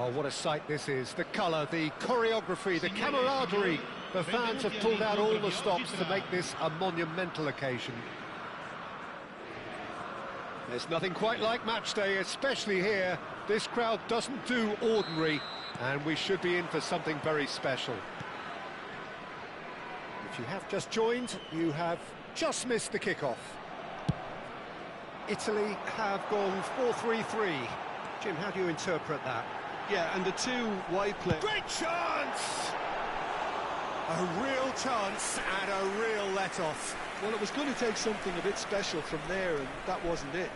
Oh, what a sight this is. The colour, the choreography, the camaraderie. The fans have pulled out all the stops to make this a monumental occasion. There's nothing quite like match day, especially here. This crowd doesn't do ordinary, and we should be in for something very special. If you have just joined, you have just missed the kickoff. Italy have gone 4-3-3. Jim, how do you interpret that? Yeah, and the two wide players. Great chance! A real chance and a real let-off. Well, it was going to take something a bit special from there, and that wasn't it.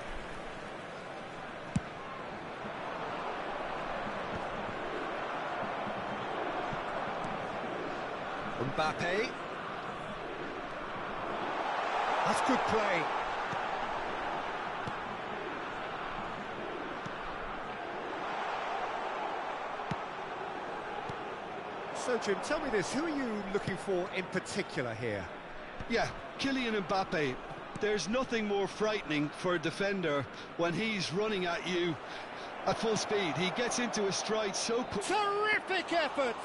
Mbappe. That's good play. So, Jim, tell me this, who are you looking for in particular here? Yeah, Kylian Mbappe. There's nothing more frightening for a defender when he's running at you at full speed. He gets into a stride so quick. Terrific effort!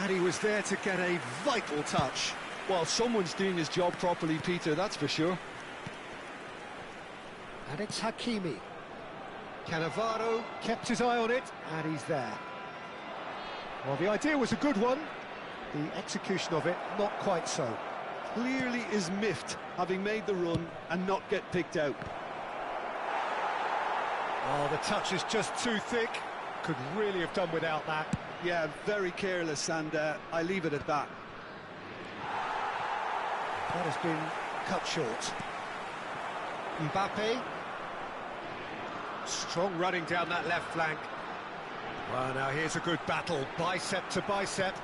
And he was there to get a vital touch. Well, someone's doing his job properly, Peter, that's for sure. And it's Hakimi. Cannavaro kept his eye on it, and he's there. Well, the idea was a good one. The execution of it, not quite so. Clearly is miffed, having made the run and not get picked out. Oh, the touch is just too thick. Could really have done without that. Yeah, very careless, and I leave it at that. That has been cut short. Mbappe. Strong running down that left flank. Well, now here's a good battle, bicep to bicep.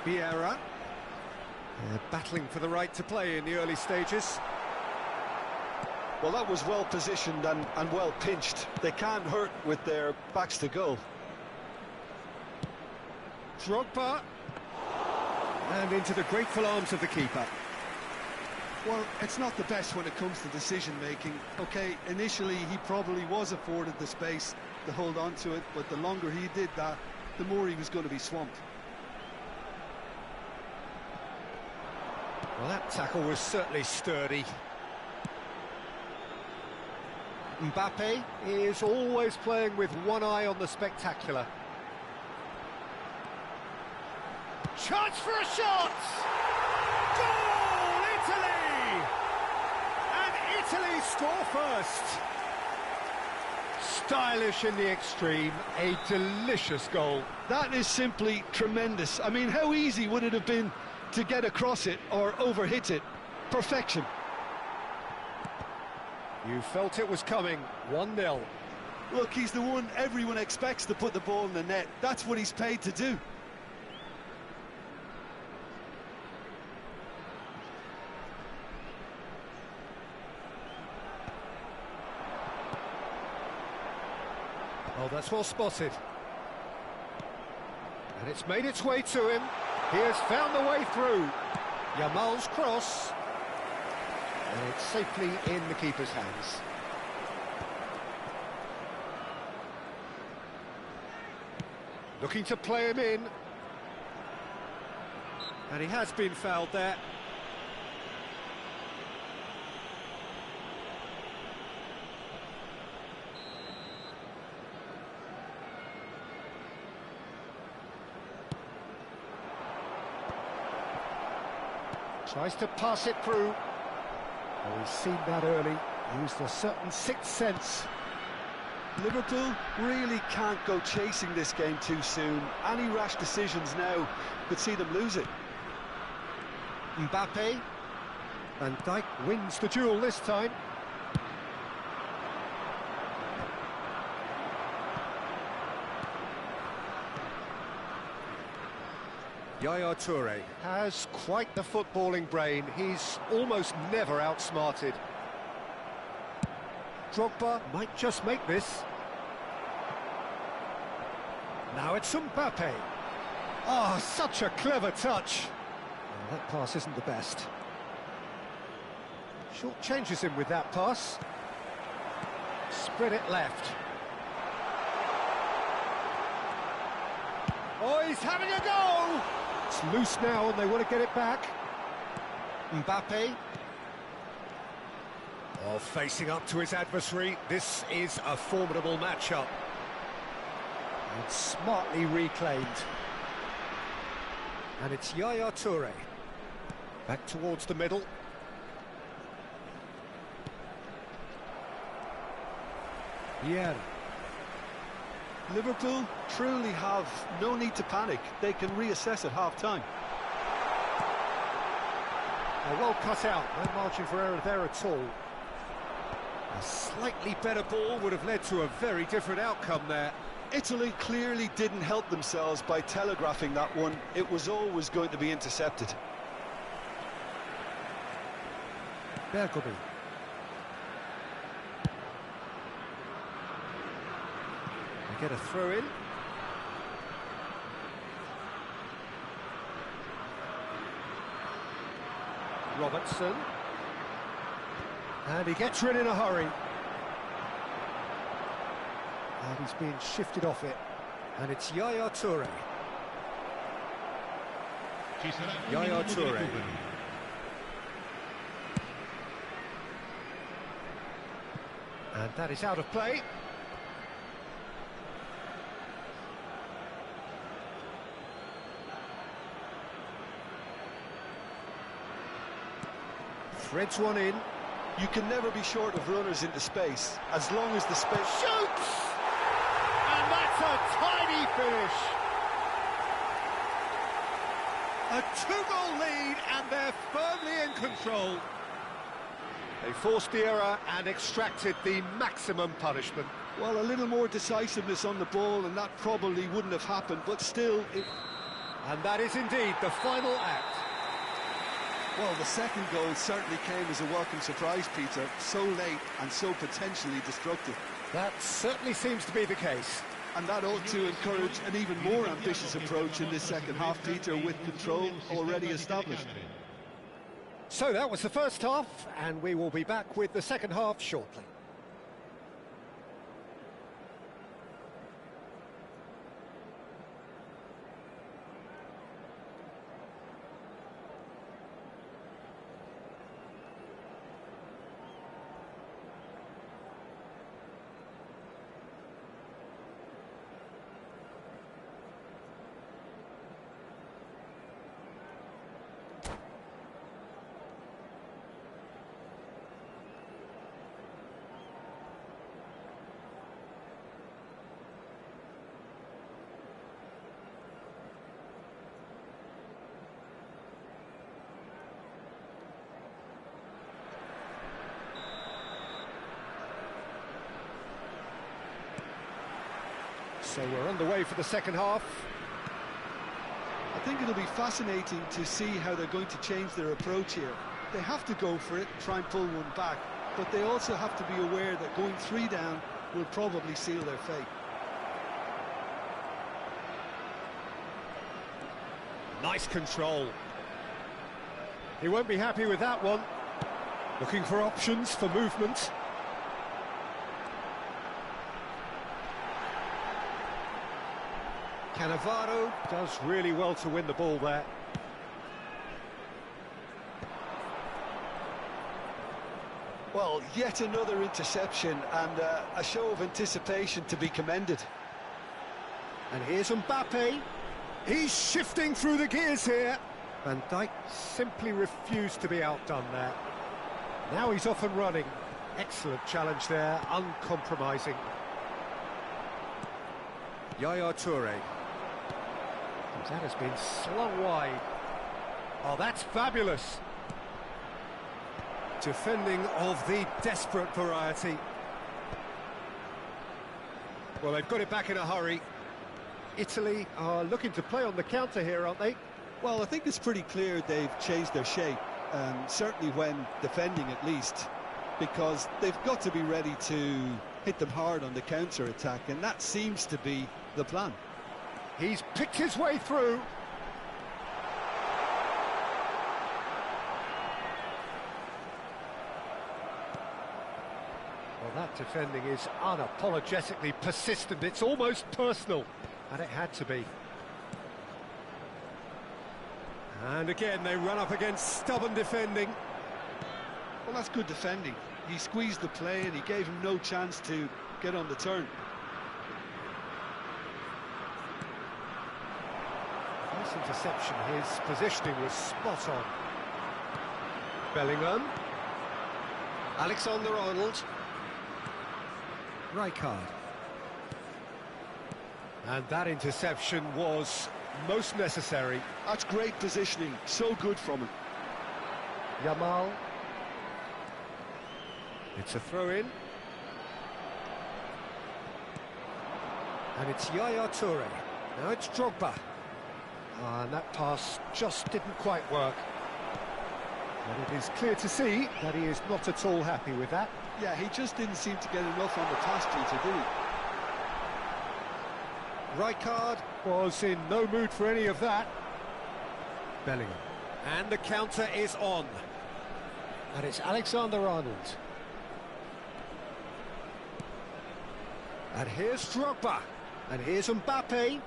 Vieira. They're battling for the right to play in the early stages. Well, that was well positioned and well pinched. They can't hurt with their backs to goal. Drogba. And into the grateful arms of the keeper. Well, it's not the best when it comes to decision-making. OK, initially he probably was afforded the space to hold on to it, but the longer he did that, the more he was going to be swamped. Well, that tackle was certainly sturdy. Mbappe is always playing with one eye on the spectacular. Chance for a shot! Goal, Italy! And Italy score first. Stylish in the extreme, a delicious goal. That is simply tremendous. I mean, how easy would it have been to get across it or overhit it? Perfection. You felt it was coming, 1-0. Look, he's the one everyone expects to put the ball in the net. That's what he's paid to do. Oh, that's well spotted. And it's made its way to him. He has found the way through. Yamal's cross. And it's safely in the keeper's hands. Looking to play him in. And he has been fouled there. Tries to pass it through. Oh, he's seen that early. Used a certain sixth sense. Liverpool really can't go chasing this game too soon. Any rash decisions now could see them lose it. Mbappe. Van Dijk wins the duel this time. Yaya Toure has quite the footballing brain. He's almost never outsmarted. Drogba might just make this. Now it's Mbappe. Oh, such a clever touch. Oh, that pass isn't the best. Short changes him with that pass. Spread it left. Oh, he's having a go! It's loose now and they want to get it back. Mbappe. Oh, facing up to his adversary. This is a formidable matchup. And smartly reclaimed. And it's Yaya Toure. Back towards the middle. Yeah. Liverpool truly have no need to panic. They can reassess at half-time. Well cut out, no margin for error there at all. A slightly better ball would have led to a very different outcome there. Italy clearly didn't help themselves by telegraphing that one. It was always going to be intercepted. Bergomi. They get a throw in. Robertson. And he gets rid in a hurry. And he's being shifted off it. And it's Yaya Toure. Yaya Toure. And that is out of play. Threads one in. You can never be short of runners into space, as long as the space... Shoots! And that's a tiny finish. A two-goal lead, and they're firmly in control. They forced the error and extracted the maximum punishment. Well, a little more decisiveness on the ball, and that probably wouldn't have happened, but still... And that is indeed the final act. Well, the second goal certainly came as a welcome surprise, Peter. So late and so potentially destructive. That certainly seems to be the case. And that ought to encourage an even more ambitious approach in this second half, Peter, with control already established. So that was the first half, and we will be back with the second half shortly. So we're underway for the second half. I think it'll be fascinating to see how they're going to change their approach here. They have to go for it, try and pull one back, but they also have to be aware that going 3 down will probably seal their fate. Nice control. He won't be happy with that one. Looking for options for movement. Cannavaro does really well to win the ball there. Well, yet another interception and a show of anticipation to be commended. And here's Mbappe. He's shifting through the gears here. Van Dijk simply refused to be outdone there. Now he's off and running. Excellent challenge there, uncompromising. Yaya Toure. That has been slung wide. Oh, that's fabulous. Defending of the desperate variety. Well, they've got it back in a hurry. Italy are looking to play on the counter here, aren't they? Well, I think it's pretty clear they've changed their shape, certainly when defending at least, because they've got to be ready to hit them hard on the counter-attack, and that seems to be the plan. He's picked his way through. Well, that defending is unapologetically persistent. It's almost personal, and it had to be. And again, they run up against stubborn defending. Well, that's good defending. He squeezed the play and he gave him no chance to get on the turn. This interception, his positioning was spot on. Bellingham. Alexander-Arnold. Rijkaard. And that interception was most necessary. That's great positioning, so good from him. Yamal. It's a throw-in. And it's Yaya Toure. Now it's Drogba. And that pass just didn't quite work. And it is clear to see that he is not at all happy with that. Yeah, he just didn't seem to get enough on the pass tutor, did he? Rijkaard was in no mood for any of that. Bellingham. And the counter is on. And it's Alexander-Arnold. And here's Drogba. And here's Mbappe.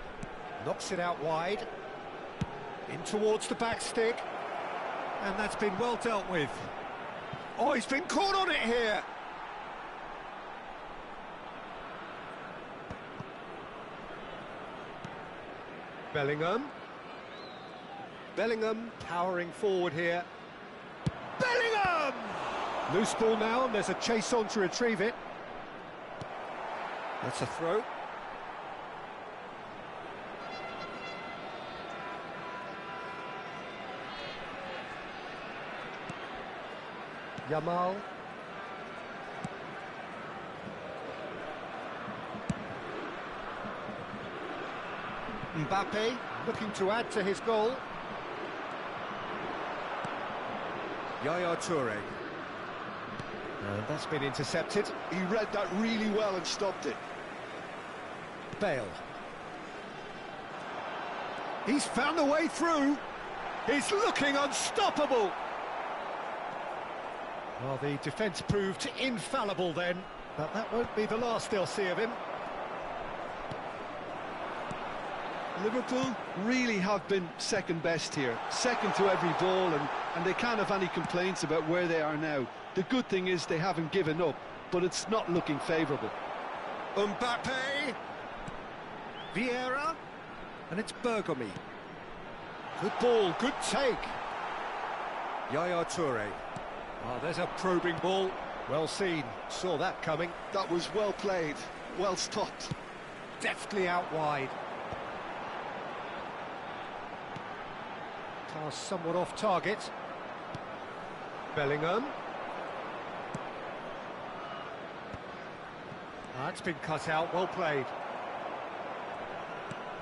Knocks it out wide. In towards the back stick. And that's been well dealt with. Oh, he's been caught on it here. Bellingham. Bellingham powering forward here. Bellingham! Loose ball now, and there's a chase on to retrieve it. That's a throw. Yamal. Mbappe looking to add to his goal. Yaya Toure. And that's been intercepted. He read that really well and stopped it. Bale. He's found a way through. He's looking unstoppable. Well, the defence proved infallible then, but that won't be the last they'll see of him. Liverpool really have been second best here, second to every ball, and they can't have any complaints about where they are now. The good thing is they haven't given up, but it's not looking favourable. Mbappe, Vieira, and it's Bergomi. Good ball, good take. Yaya Toure. Oh, there's a probing ball. Well seen, saw that coming. That was well played, well stopped. Deftly out wide. Pass somewhat off target. Bellingham. That's been cut out, well played.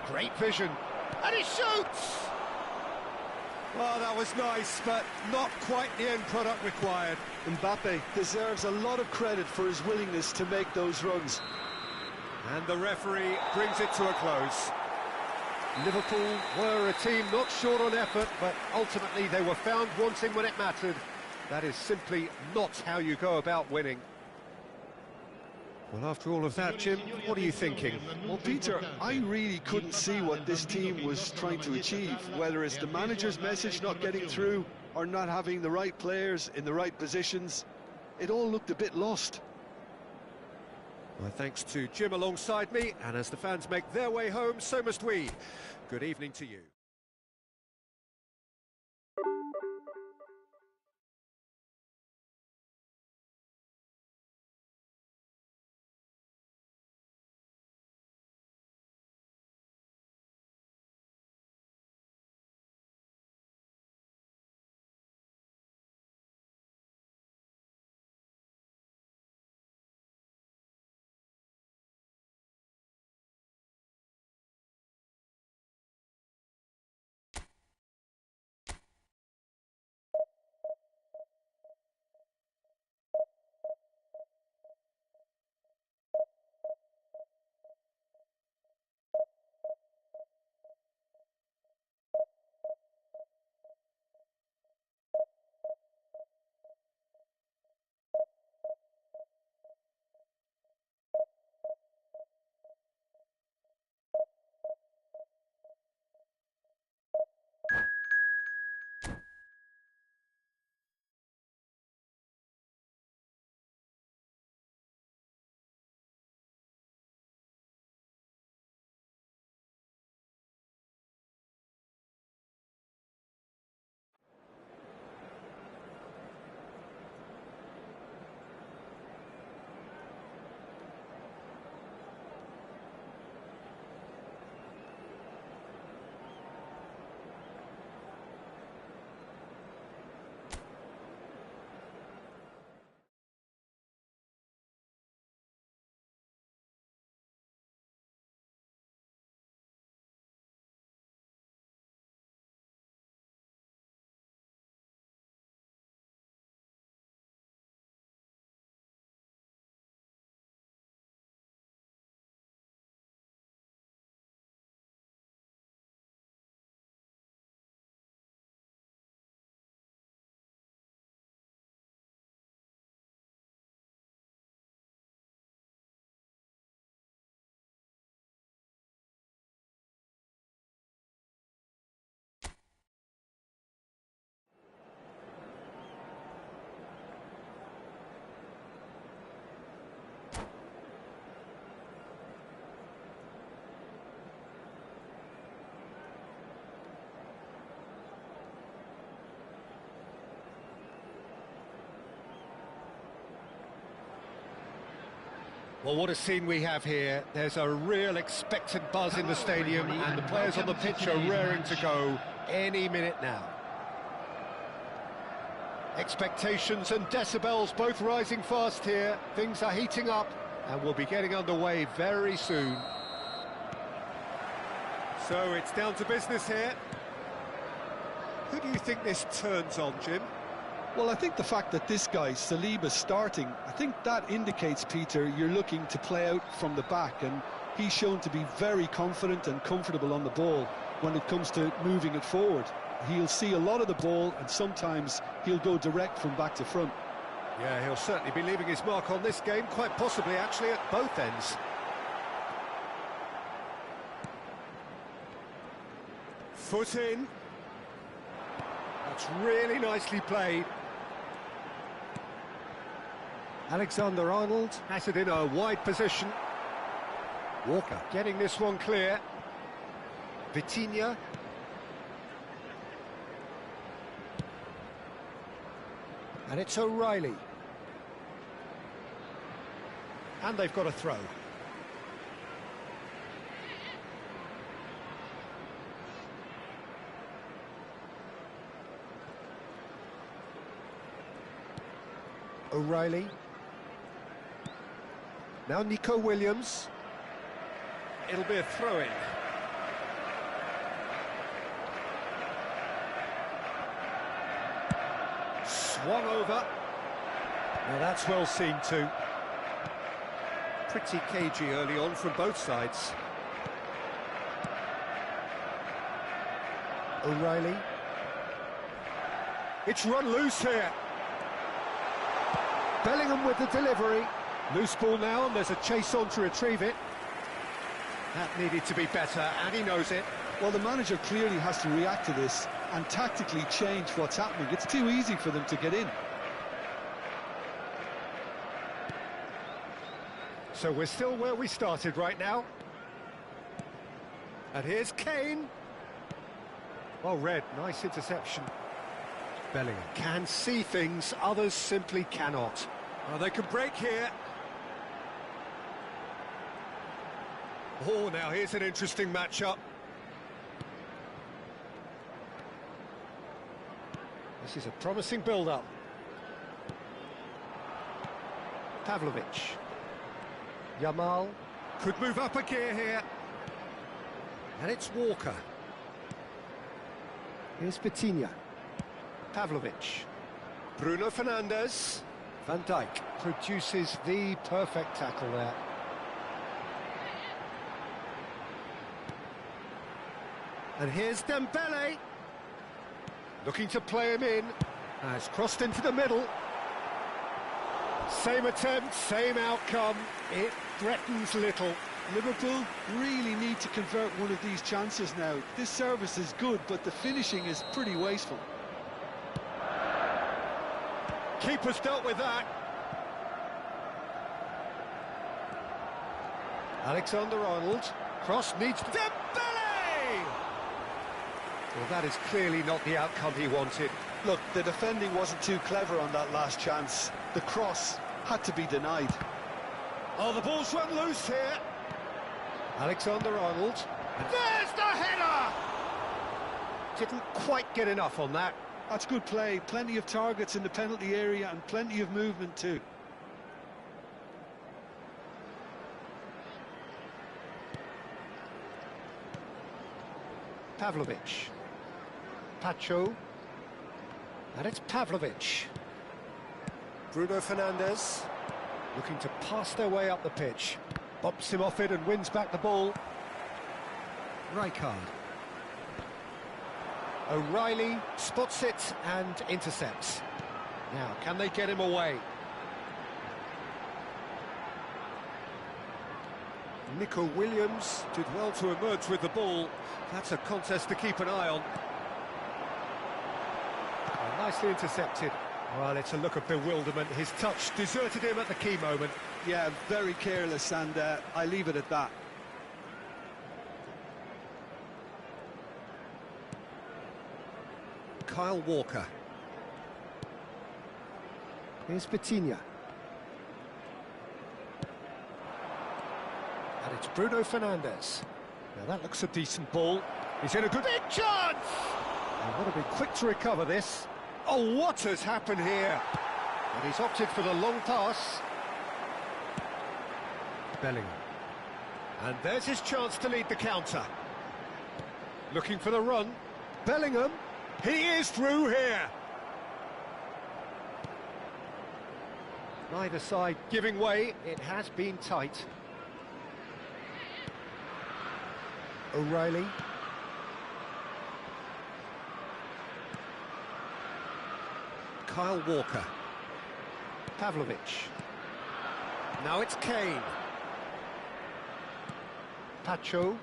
Great vision, and he shoots! Well, that was nice, but not quite the end product required. Mbappe deserves a lot of credit for his willingness to make those runs. And the referee brings it to a close. Liverpool were a team not short on effort, but ultimately they were found wanting when it mattered. That is simply not how you go about winning. Well, after all of that, Jim, what are you thinking? Well, Peter, I really couldn't see what this team was trying to achieve, whether it's the manager's message not getting through or not having the right players in the right positions. It all looked a bit lost. Well, thanks to Jim alongside me, and as the fans make their way home, so must we. Good evening to you. Well, what a scene we have here. There's a real expectant buzz in the stadium, and the players on the pitch are raring to go any minute now. Expectations and decibels both rising fast here. Things are heating up, and we'll be getting underway very soon. So it's down to business here. Who do you think this turns on, Jim? Well, I think the fact that this guy, Saliba's starting, I think that indicates, Peter, you're looking to play out from the back, and he's shown to be very confident and comfortable on the ball when it comes to moving it forward. He'll see a lot of the ball, and sometimes he'll go direct from back to front. Yeah, he'll certainly be leaving his mark on this game, quite possibly actually at both ends. Foot in. That's really nicely played. Alexander-Arnold has it in a wide position. Walker getting this one clear. Vitinha. And it's O'Reilly. And they've got a throw. O'Reilly. Now Nico Williams. It'll be a throw-in. Swung over. Now that's well seen too. Pretty cagey early on from both sides. O'Reilly. It's run loose here. Bellingham with the delivery. Loose ball now, and there's a chase on to retrieve it. That needed to be better, and he knows it. Well, the manager clearly has to react to this and tactically change what's happening. It's too easy for them to get in. So we're still where we started right now. And here's Kane. Well read, nice interception. Bellingham can see things, others simply cannot. Oh, they can break here. Oh, now here's an interesting matchup. This is a promising build-up. Pavlovic. Yamal could move up a gear here. And it's Walker. Here's Vitinha. Pavlovic. Bruno Fernandes. Van Dijk produces the perfect tackle there. And here's Dembele. Looking to play him in. It's crossed into the middle. Same attempt, same outcome. It threatens little. Liverpool really need to convert one of these chances now. This service is good, but the finishing is pretty wasteful. Keeper's dealt with that. Alexander-Arnold. Cross needs to... Dembele! Well, that is clearly not the outcome he wanted. Look, the defending wasn't too clever on that last chance. The cross had to be denied. Oh, the ball's run loose here. Alexander-Arnold. And there's the header! Didn't quite get enough on that. That's good play. Plenty of targets in the penalty area and plenty of movement too. Pavlovic. Pacho. And it's Pavlovic. Bruno Fernandes. Looking to pass their way up the pitch. Bumps him off it and wins back the ball. Rijkaard. O'Reilly spots it and intercepts. Now, can they get him away? Nico Williams did well to emerge with the ball. That's a contest to keep an eye on. Oh, nicely intercepted. Well, it's a look of bewilderment. His touch deserted him at the key moment. Yeah, very careless, and I leave it at that. Kyle Walker. Here's Vitinha. It's Bruno Fernandes. Now that looks a decent ball. He's in a good big chance! They've got to be quick to recover this. Oh, what has happened here? And he's opted for the long pass. Bellingham. And there's his chance to lead the counter. Looking for the run. Bellingham. He is through here. Neither side giving way. It has been tight. O'Reilly. Kyle Walker. Pavlovic. Now it's Kane. Pacho.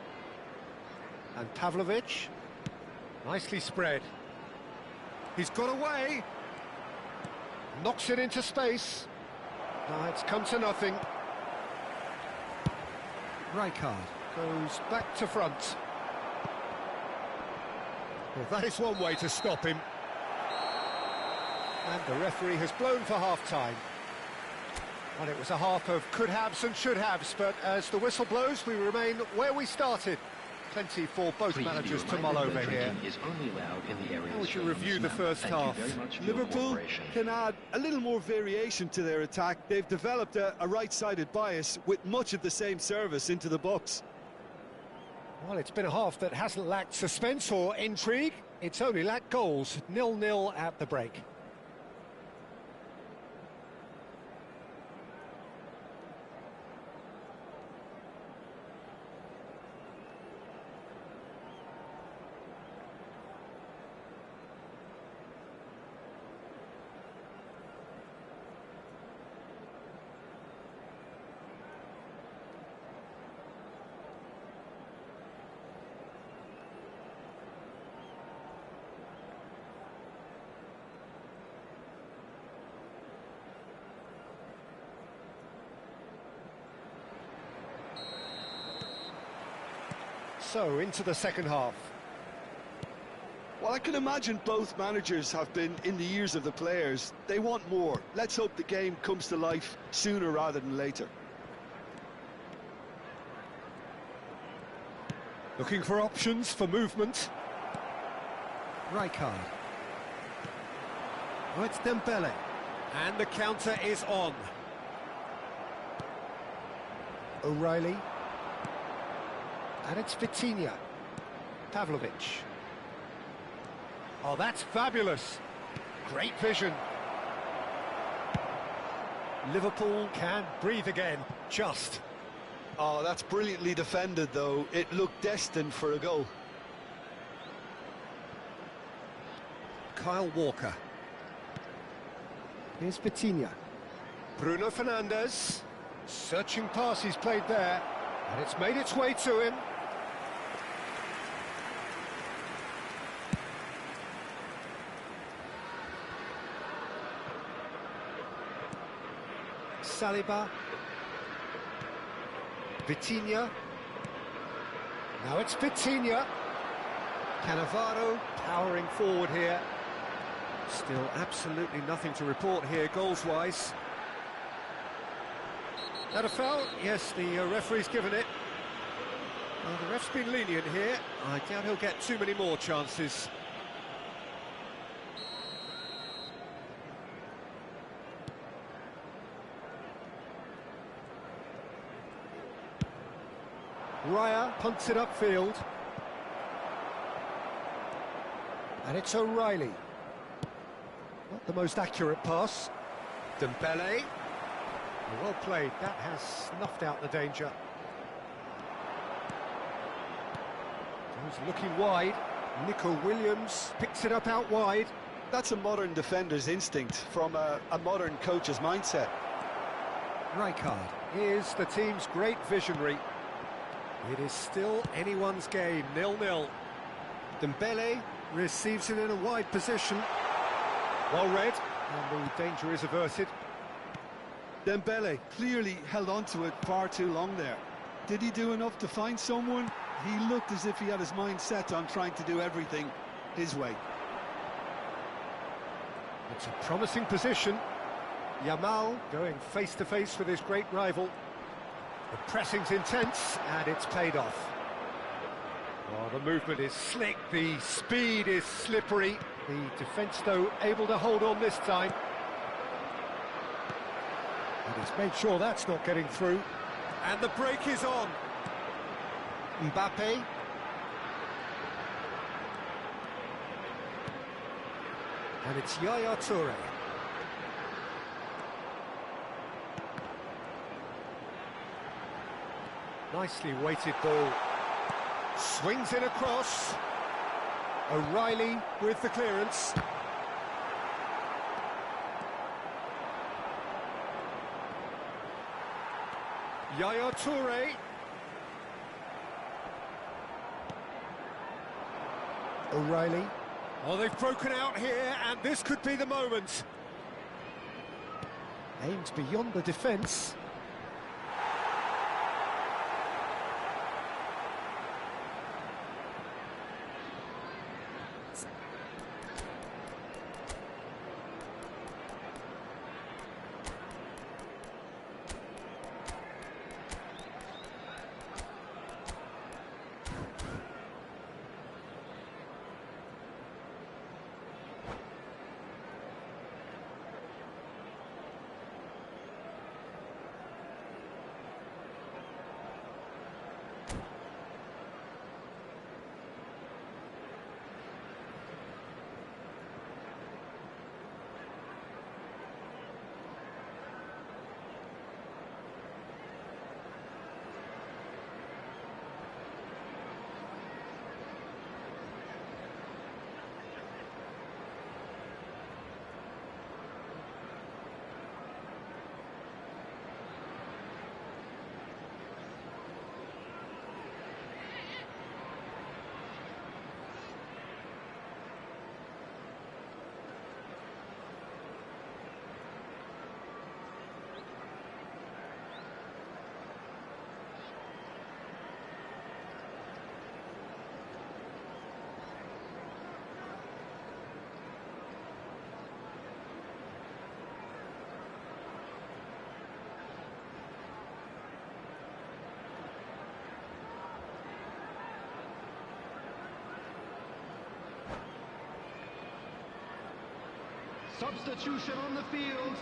And Pavlovic. Nicely spread. He's got away. Knocks it into space. Now it's come to nothing. Rijkaard goes back to front. Well, that is one way to stop him. And the referee has blown for half-time. Well, it was a half of could-haves and should-haves, but as the whistle blows, we remain where we started. Plenty for both managers to mull over here. How would you review the first half? Liverpool can add a little more variation to their attack. They've developed a right-sided bias with much of the same service into the box. Well, it's been a half that hasn't lacked suspense or intrigue. It's only lacked goals. 0-0 at the break. So, into the second half. Well, I can imagine both managers have been in the ears of the players. They want more. Let's hope the game comes to life sooner rather than later. Looking for options for movement. Rijkaard. Oh, it's Dembele. And the counter is on. O'Reilly. And it's Vitinha. Pavlovic. Oh, that's fabulous. Great vision. Liverpool can breathe again. Just. Oh, that's brilliantly defended, though. It looked destined for a goal. Kyle Walker. Here's Vitinha. Bruno Fernandes. Searching pass he's played there. And it's made its way to him. Saliba. Vitinha. Now it's Vitinha. Cannavaro powering forward here. Still absolutely nothing to report here goals-wise. That a foul? Yes, the referee's given it. Well, the ref's been lenient here. I doubt he'll get too many more chances. Raya punts it upfield. And it's O'Reilly. Not the most accurate pass. Dembele. Well played. That has snuffed out the danger. Who's looking wide? Nico Williams picks it up out wide. That's a modern defender's instinct from a modern coach's mindset. Rijkaard is the team's great visionary. It is still anyone's game, 0-0. Dembele receives it in a wide position. Well read, and the danger is averted. Dembele clearly held on to it far too long there. Did he do enough to find someone? He looked as if he had his mind set on trying to do everything his way. It's a promising position. Yamal going face-to-face with his great rival. The pressing's intense, and it's paid off. Oh, the movement is slick, the speed is slippery. The defence, though, able to hold on this time. And he's made sure that's not getting through. And the break is on. Mbappe. And it's Yaya Toure. Nicely weighted ball. Swings it across. O'Reilly with the clearance. Yaya Toure. O'Reilly. Oh, they've broken out here, and this could be the moment. Aims beyond the defence. Substitution on the field,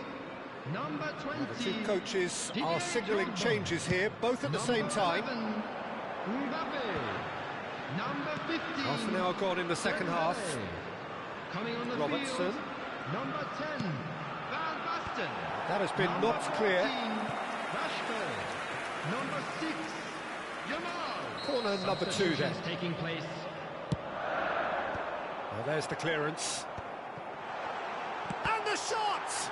number 20. The two coaches are signalling changes here, both at the same time. Mbappe. Number 15. Half an hour gone in the second half. Coming on the Robertson. field, number 10, Van Basten. That has been Number knocked clear. 14, Rashford. Number 6, Yamal. Corner number 2 then. Substitutions taking place. Well, there's the clearance. And the shot!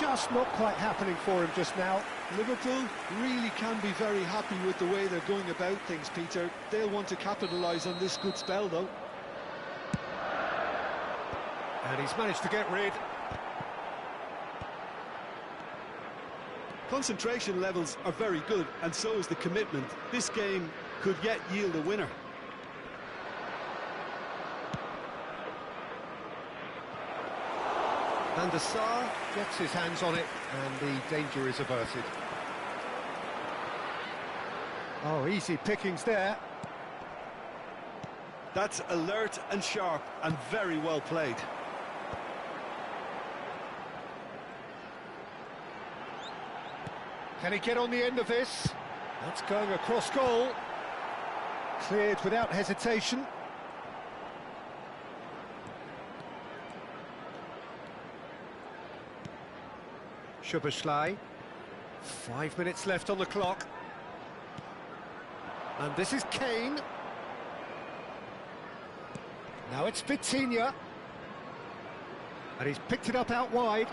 Just not quite happening for him just now. Liverpool really can be very happy with the way they're going about things, Peter. They'll want to capitalise on this good spell, though. And he's managed to get rid. Concentration levels are very good, and so is the commitment. This game could yet yield a winner. Van der Sar gets his hands on it, and the danger is averted. Oh, easy pickings there. That's alert and sharp, and very well played. Can he get on the end of this? That's going across goal. Cleared without hesitation. Szoboszlai. 5 minutes left on the clock. And this is Kane. Now it's Vitinha. And he's picked it up out wide.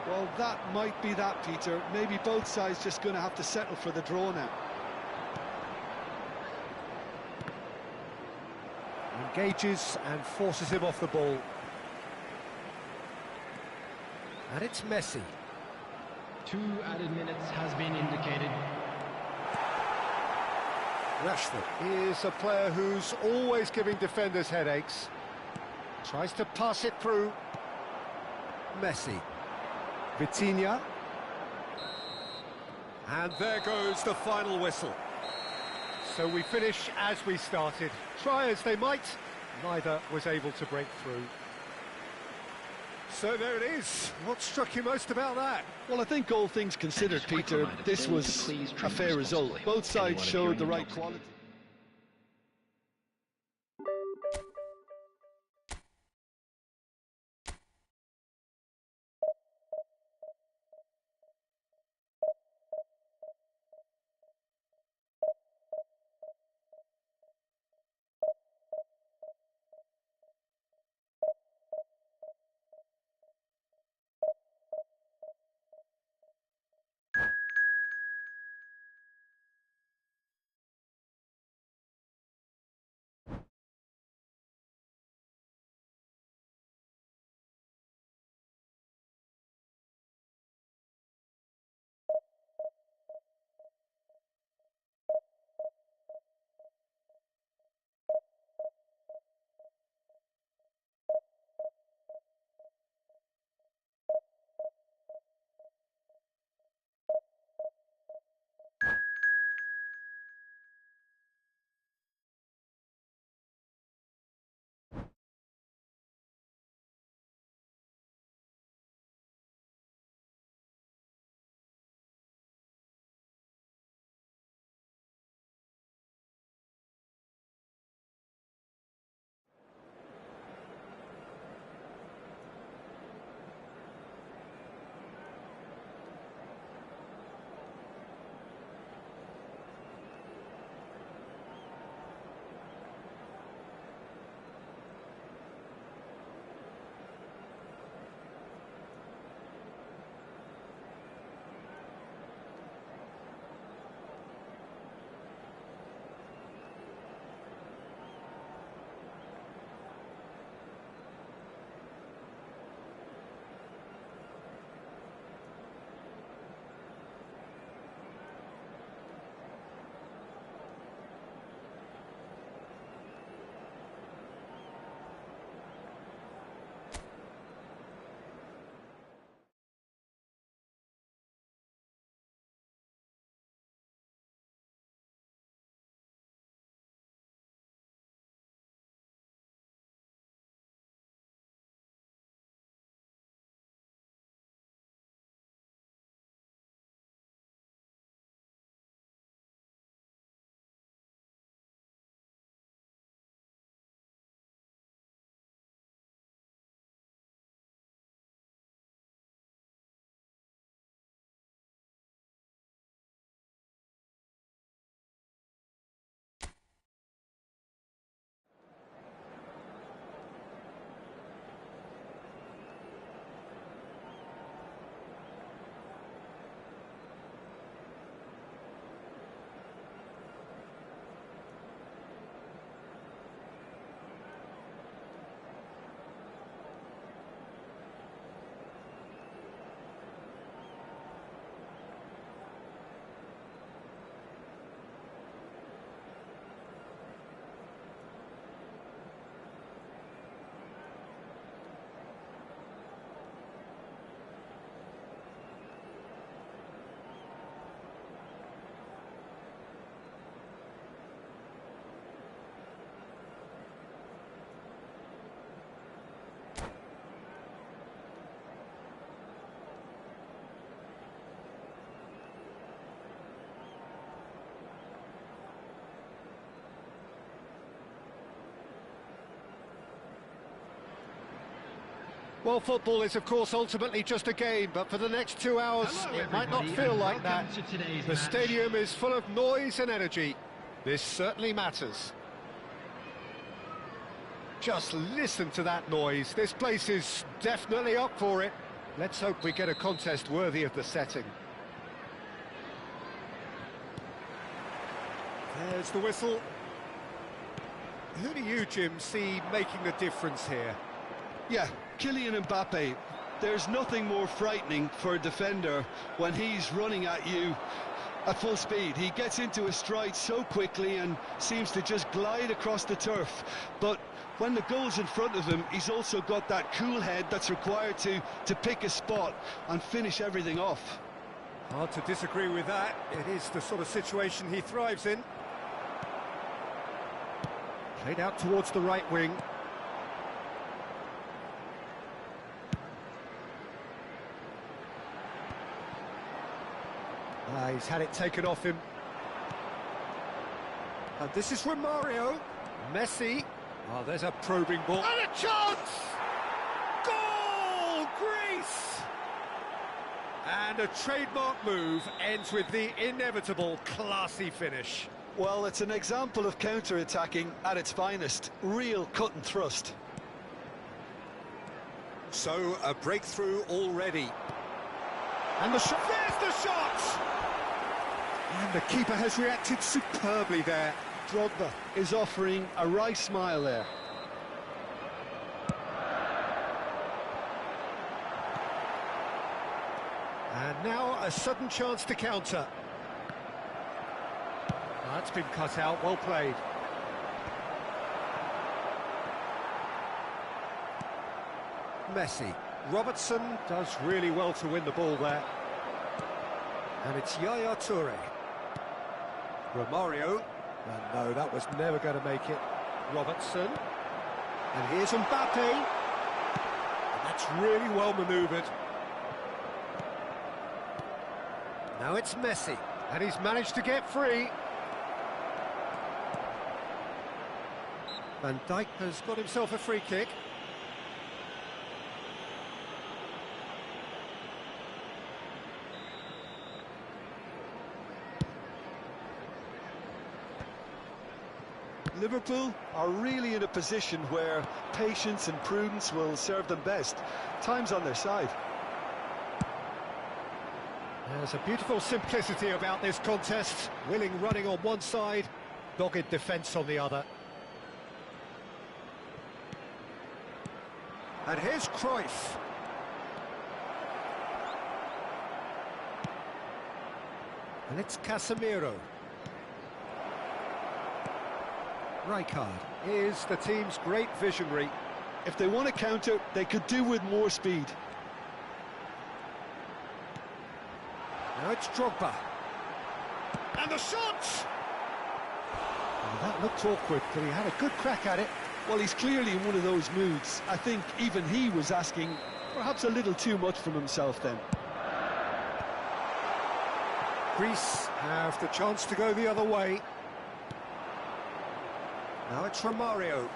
Well, that might be that, Peter. Maybe both sides just going to have to settle for the draw now. Engages and forces him off the ball. And it's Messi. 2 added minutes has been indicated. Rashford is a player who's always giving defenders headaches. Tries to pass it through. Messi. Vitinha. And there goes the final whistle. So we finish as we started. Try as they might, neither was able to break through. So there it is. What struck you most about that? Well, I think all things considered, Peter, this was a fair result. Both sides showed the right quality. Well, football is, of course, ultimately just a game, but for the next 2 hours, it might not feel like that. The stadium is full of noise and energy. This certainly matters. Just listen to that noise. This place is definitely up for it. Let's hope we get a contest worthy of the setting. There's the whistle. Who do you, Jim, see making the difference here? Yeah, Kylian Mbappe. There's nothing more frightening for a defender when he's running at you at full speed. He gets into his stride so quickly and seems to just glide across the turf. But when the goal's in front of him, he's also got that cool head that's required to pick a spot and finish everything off. Hard to disagree with that. It is the sort of situation he thrives in. Played out towards the right wing. He's had it taken off him. And this is Romario. Messi. Oh, there's a probing ball. And a chance! Goal! Greece! And a trademark move ends with the inevitable classy finish. Well, it's an example of counter-attacking at its finest. Real cut and thrust. So, a breakthrough already. And the shot. There's the shot! And the keeper has reacted superbly there. Drogba is offering a wry smile there. And now a sudden chance to counter. That's been cut out, well played. Messi. Robertson does really well to win the ball there. And it's Yaya Toure. Romario. And no, that was never going to make it. Robertson. And here's Mbappe. And that's really well manoeuvred. Now it's Messi. And he's managed to get free. Van Dijk has got himself a free kick. Liverpool are really in a position where patience and prudence will serve them best. Time's on their side. There's a beautiful simplicity about this contest. Willing running on one side, dogged defence on the other. And here's Cruyff. And it's Casemiro. Rijkaard is the team's great visionary. If they want to counter, they could do with more speed. Now it's Drogba. And the shot! Oh, that looked awkward, but he had a good crack at it. Well, he's clearly in one of those moods. I think even he was asking perhaps a little too much from himself then. Greece have the chance to go the other way. Now it's Romario.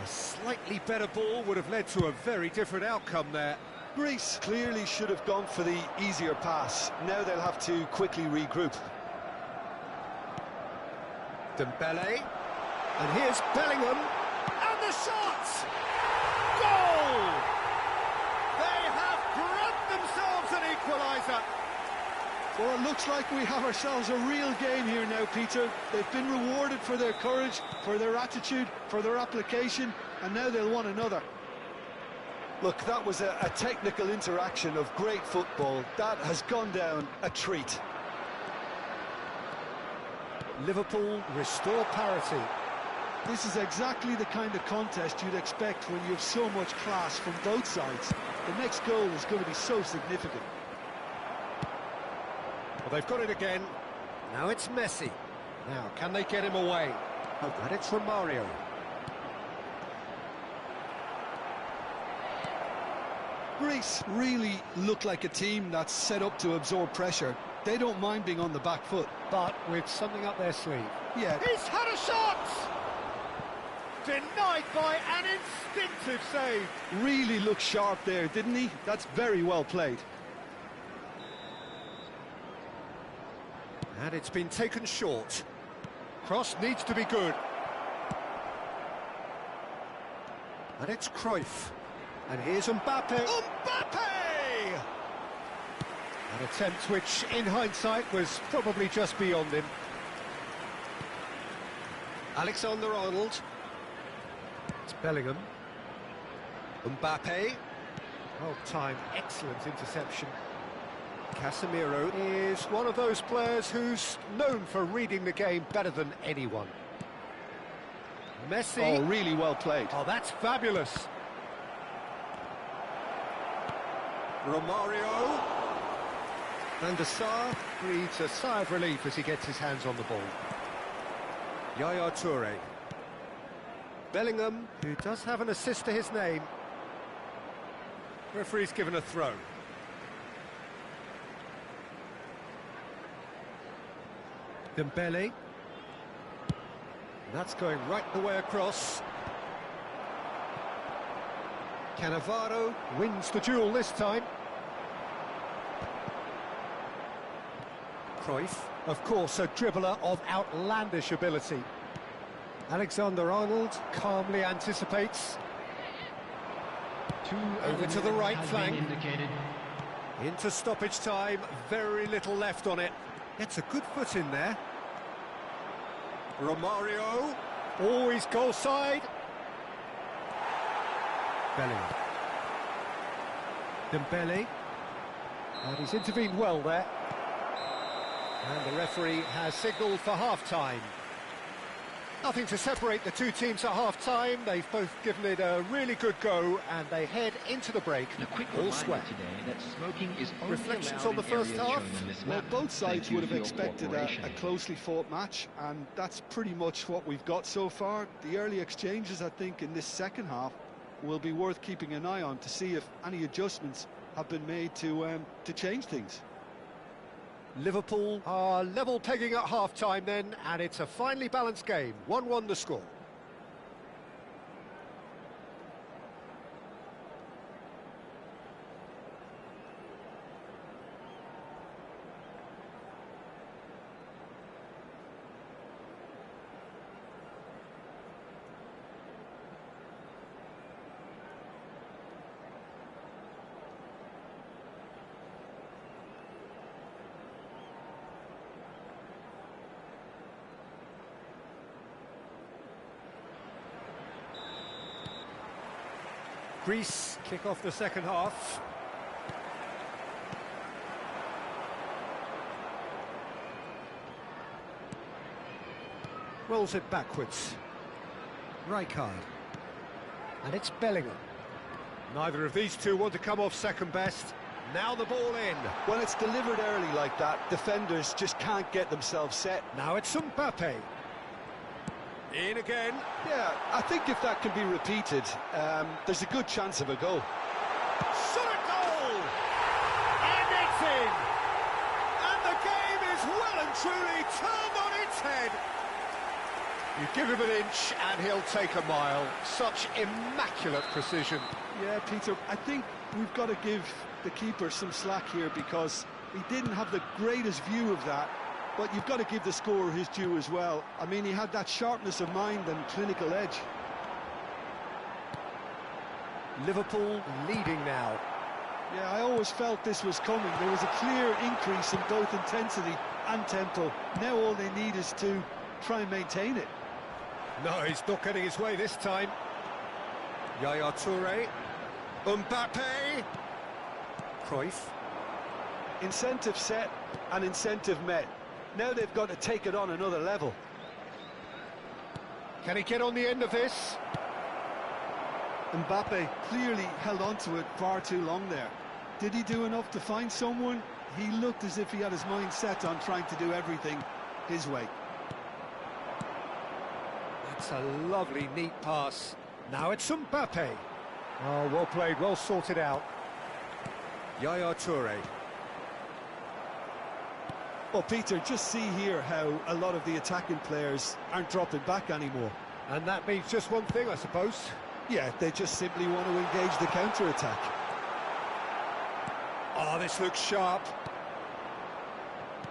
A slightly better ball would have led to a very different outcome there. Greece clearly should have gone for the easier pass. Now they'll have to quickly regroup. Dembele. And here's Bellingham. And the shot! Goal! They have grabbed themselves an equaliser. Well, it looks like we have ourselves a real game here now, Peter. They've been rewarded for their courage, for their attitude, for their application, and now they'll want another. Look, that was a technical interaction of great football. That has gone down a treat. Liverpool restore parity. This is exactly the kind of contest you'd expect when you have so much class from both sides. The next goal is going to be so significant. Well, they've got it again. Now it's Messi. Now, can they get him away? Oh, and it's Romario. Greece really look like a team that's set up to absorb pressure. They don't mind being on the back foot. But with something up their sleeve. Yeah. He's had a shot! Denied by an instinctive save. Really looked sharp there, didn't he? That's very well played. And it's been taken short. Cross needs to be good. And it's Cruyff. And here's Mbappe. Mbappe! An attempt which, in hindsight, was probably just beyond him. Alexander-Arnold. It's Bellingham. Mbappe. Well timed, excellent interception. Casemiro is one of those players who's known for reading the game better than anyone. Messi. Oh, really well played. Oh, that's fabulous. Romario. And Assar breathes a sigh of relief as he gets his hands on the ball. Yaya Toure. Bellingham, who does have an assist to his name. Referee's given a throw. Dembele. That's going right the way across. Cannavaro wins the duel this time. Cruyff, of course, a dribbler of outlandish ability. Alexander-Arnold calmly anticipates. Over to the right flank. Into stoppage time, very little left on it. Gets a good foot in there. Romario, always goal side. Bellingham. Dembele. And he's intervened well there. And the referee has signalled for half-time. Nothing to separate the two teams at half-time. They've both given it a really good go, and they head into the break all square. That smoking is reflections on the first half. Well, both sides would have expected a closely fought match, and that's pretty much what we've got so far. The early exchanges, I think, in this second half will be worth keeping an eye on to see if any adjustments have been made to change things. Liverpool are level pegging at half-time then, and it's a finely balanced game. 1-1 the score. Greece kick off the second half. Rolls it backwards. Rijkaard. And it's Bellingham. Neither of these two want to come off second best. Now the ball in. When it's delivered early like that, defenders just can't get themselves set. Now it's Mbappe. In again. Yeah, I think if that can be repeated, there's a good chance of a goal. Solid goal! And it's in! And the game is well and truly turned on its head. You give him an inch and he'll take a mile. Such immaculate precision. Yeah, Peter, I think we've got to give the keeper some slack here because he didn't have the greatest view of that. But you've got to give the scorer his due as well. I mean, he had that sharpness of mind and clinical edge. Liverpool leading now. Yeah, I always felt this was coming. There was a clear increase in both intensity and tempo. Now all they need is to try and maintain it. No, he's not getting his way this time. Yaya Toure. Mbappe. Cruyff. Incentive set and incentive met. Now they've got to take it on another level. Can he get on the end of this? Mbappe clearly held on to it far too long there. Did he do enough to find someone? He looked as if he had his mind set on trying to do everything his way. That's a lovely, neat pass. Now it's Mbappe. Oh, well played, well sorted out. Yaya Toure. Well, Peter, just see here how a lot of the attacking players aren't dropping back anymore. And that means just one thing, I suppose. Yeah, they just simply want to engage the counter-attack. Oh, this looks sharp.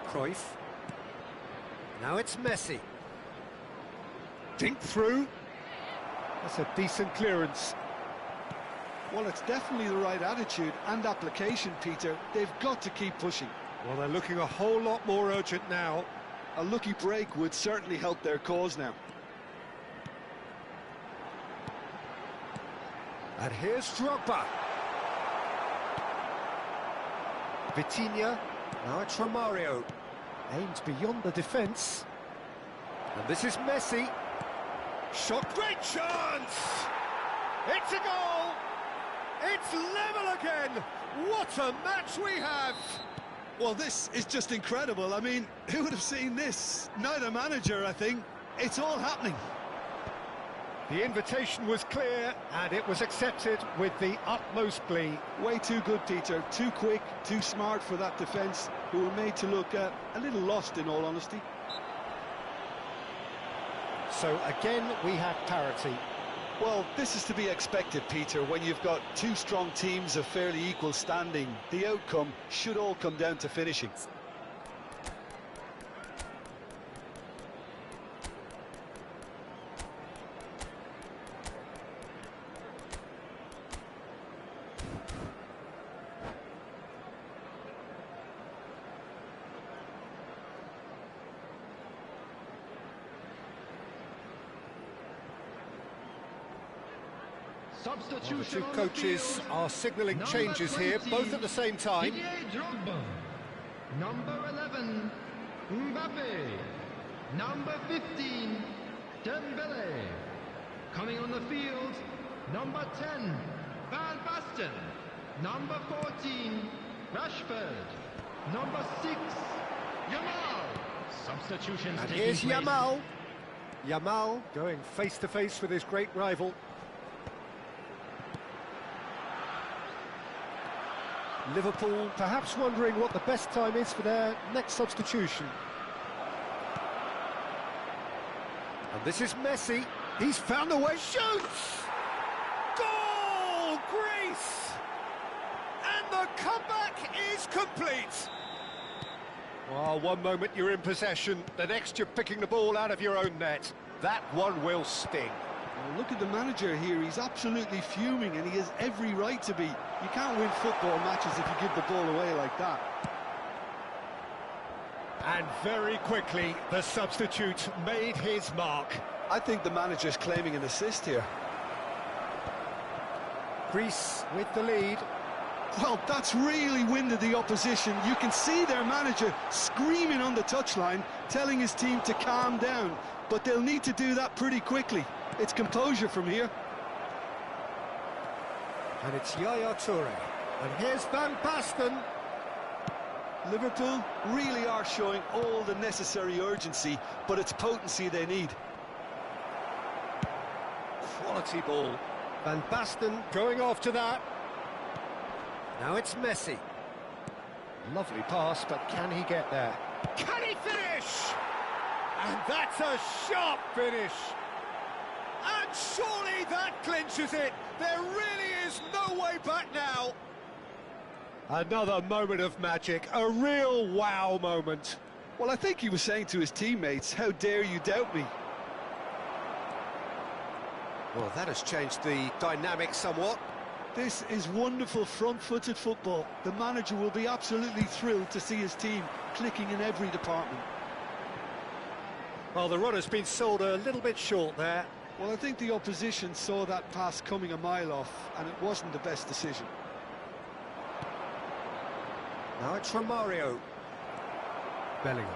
Cruyff. Now it's Messi. Dink through. That's a decent clearance. Well, it's definitely the right attitude and application, Peter. They've got to keep pushing. Well, they're looking a whole lot more urgent now. A lucky break would certainly help their cause now. And here's Drogba. Vitinha. Now it's Romario. Aims beyond the defence. And this is Messi. Shot, great chance! It's a goal! It's level again! What a match we have! Well, this is just incredible. I mean, who would have seen this? Neither manager, I think. It's all happening. The invitation was clear, and it was accepted with the utmost glee. Way too good, Peter. Too quick, too smart for that defence, who were made to look a little lost, in all honesty. So again, we had parity. Well, this is to be expected, Peter, when you've got two strong teams of fairly equal standing. The outcome should all come down to finishing. Well, the two coaches are signalling changes here, both at the same time. Number 11, Mbappe. Number 15, Dembele. Coming on the field, number 10, Van Basten. Number 14, Rashford. Number 6, Yamal. Substitutions And taking here's place. Yamal. Yamal going face-to-face with his great rival. Liverpool perhaps wondering what the best time is for their next substitution. And this is Messi. He's found a way, shoots! Goal! Greece! And the comeback is complete. Well, one moment you're in possession, the next you're picking the ball out of your own net. That one will sting. Well, look at the manager here. He's absolutely fuming, and he has every right to be. You can't win football matches if you give the ball away like that. And very quickly, the substitute made his mark. I think the manager's claiming an assist here. Greece with the lead. Well, that's really winded the opposition. You can see their manager screaming on the touchline, telling his team to calm down. But they'll need to do that pretty quickly. It's composure from here. And it's Yaya Toure. And here's Van Basten. Liverpool really are showing all the necessary urgency, but it's potency they need. Quality ball. Van Basten going after that. Now it's Messi. Lovely pass, but can he get there? Can he finish? And that's a sharp finish. And surely that clinches it. There really is no way back now. Another moment of magic, a real wow moment. Well, I think he was saying to his teammates, how dare you doubt me? Well, that has changed the dynamic somewhat. This is wonderful front-footed football. The manager will be absolutely thrilled to see his team clicking in every department. Well, the run has been sold a little bit short there. Well, I think the opposition saw that pass coming a mile off, and it wasn't the best decision. Now it's Romario. Bellingham.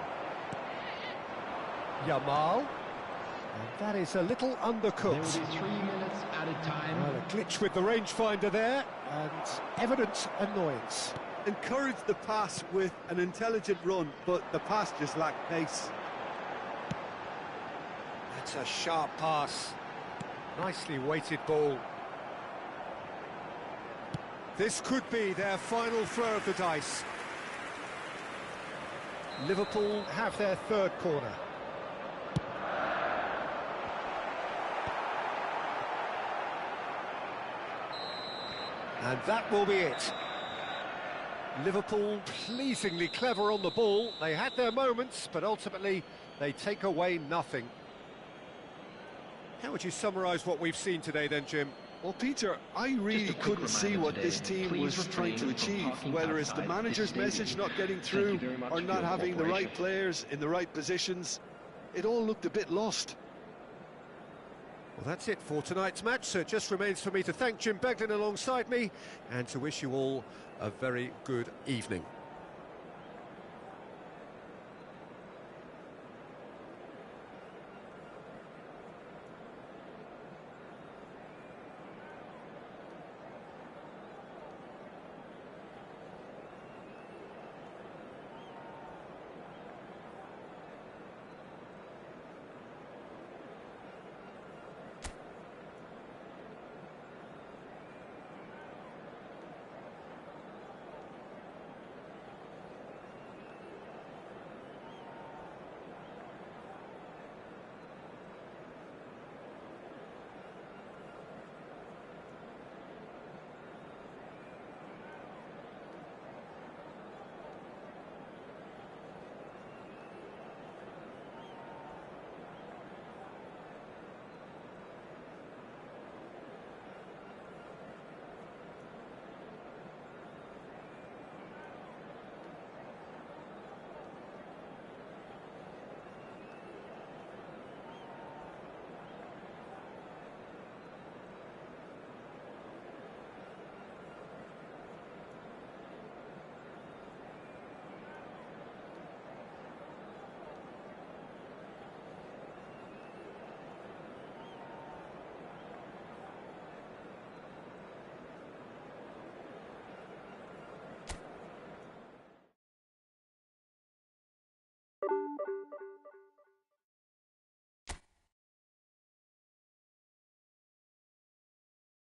Yamal. And that is a little undercooked. There will be 3 minutes at a time. Well, a glitch with the rangefinder there, and evident annoyance. Encouraged the pass with an intelligent run, but the pass just lacked pace. That's a sharp pass. Nicely weighted ball. This could be their final throw of the dice. Liverpool have their third corner. And that will be it. Liverpool pleasingly clever on the ball. They had their moments, but ultimately they take away nothing. How would you summarise what we've seen today then, Jim? Well, Peter, I really couldn't see what this team was trying to achieve, whether it's the manager's message not getting through or not having the right players in the right positions. It all looked a bit lost. Well, that's it for tonight's match, so it just remains for me to thank Jim Beglin alongside me and to wish you all a very good evening.